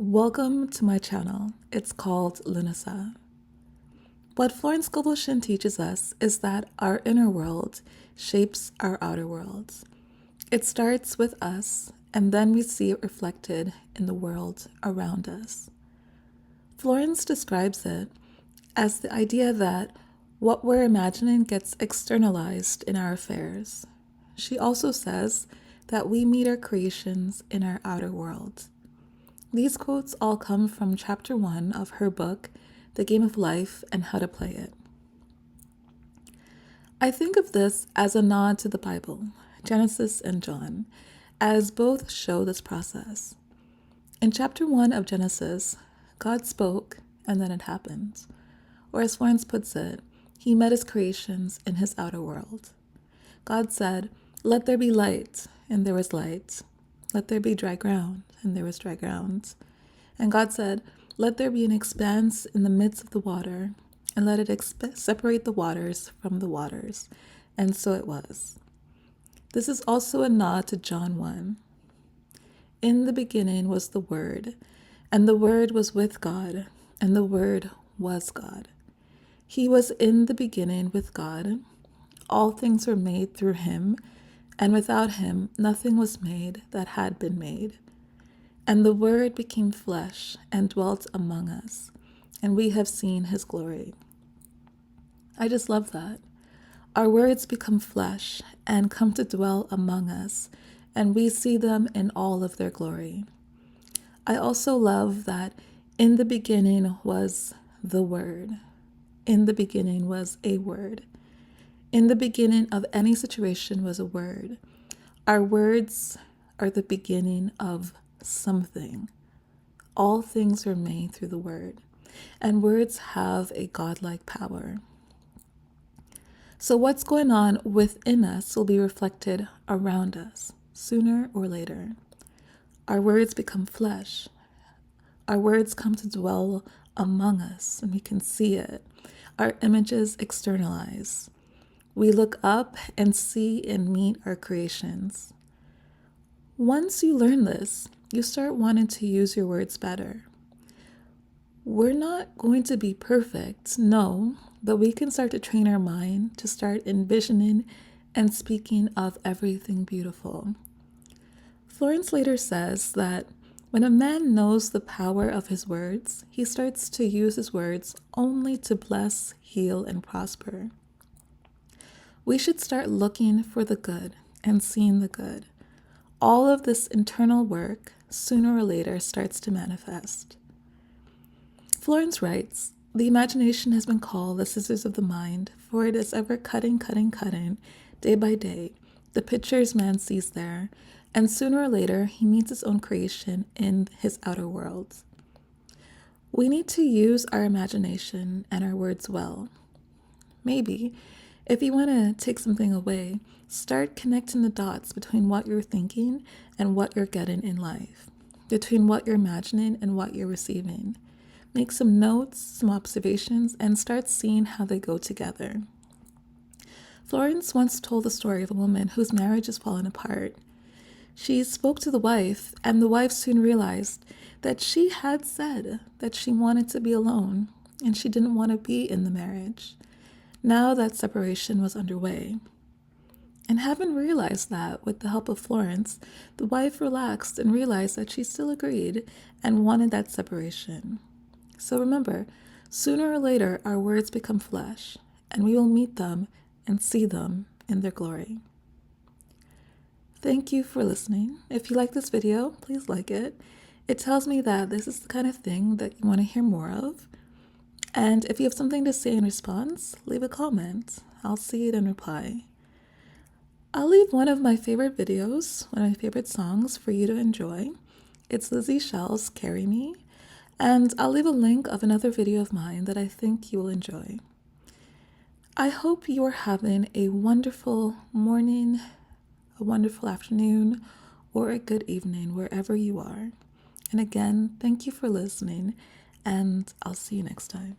Welcome to my channel. It's called Lunasa. What Florence Scovel Shinn teaches us is that our inner world shapes our outer world. It starts with us, and then we see it reflected in the world around us. Florence describes it as the idea that what we're imagining gets externalized in our affairs. She also says that we meet our creations in our outer world. These quotes all come from chapter 1 of her book, The Game of Life and How to Play It. I think of this as a nod to the Bible, Genesis and John, as both show this process. In chapter 1 of Genesis, God spoke and then it happened. Or as Florence puts it, he met his creations in his outer world. God said, "Let there be light," and there was light. "Let there be dry ground," and there was dry ground. And God said, "Let there be an expanse in the midst of the water, and let it separate the waters from the waters." And so it was. This is also a nod to John 1. In the beginning was the Word, and the Word was with God, and the Word was God. He was in the beginning with God. All things were made through him, and without him nothing was made that had been made. And the Word became flesh and dwelt among us, and we have seen his glory. I just love that. Our words become flesh and come to dwell among us, and we see them in all of their glory. I also love that in the beginning was the Word. In the beginning was a word. In the beginning of any situation was a word. Our words are the beginning of something. All things are made through the word, and words have a godlike power. So what's going on within us will be reflected around us, sooner or later. Our words become flesh. Our words come to dwell among us, and we can see it. Our images externalize. We look up and see and meet our creations. Once you learn this, you start wanting to use your words better. We're not going to be perfect, no, but we can start to train our mind to start envisioning and speaking of everything beautiful. Florence later says that when a man knows the power of his words, he starts to use his words only to bless, heal, and prosper. We should start looking for the good and seeing the good. All of this internal work, sooner or later, starts to manifest. Florence writes, "The imagination has been called the scissors of the mind, for it is ever cutting, day by day, the pictures man sees there, and sooner or later he meets his own creation in his outer world." We need to use our imagination and our words well. Maybe, if you want to take something away, start connecting the dots between what you're thinking and what you're getting in life, between what you're imagining and what you're receiving. Make some notes, some observations, and start seeing how they go together. Florence once told the story of a woman whose marriage is falling apart. She spoke to the wife, and the wife soon realized that she had said that she wanted to be alone, and she didn't want to be in the marriage. Now that separation was underway. And having realized that, with the help of Florence, the wife relaxed and realized that she still agreed and wanted that separation. So remember, sooner or later our words become flesh, and we will meet them and see them in their glory. Thank you for listening. If you like this video, please like it. It tells me that this is the kind of thing that you want to hear more of. And if you have something to say in response, leave a comment. I'll see it and reply. I'll leave one of my favorite videos, one of my favorite songs for you to enjoy. It's Lizzie Shell's "Carry Me." And I'll leave a link of another video of mine that I think you will enjoy. I hope you are having a wonderful morning, a wonderful afternoon, or a good evening wherever you are. And again, thank you for listening, and I'll see you next time.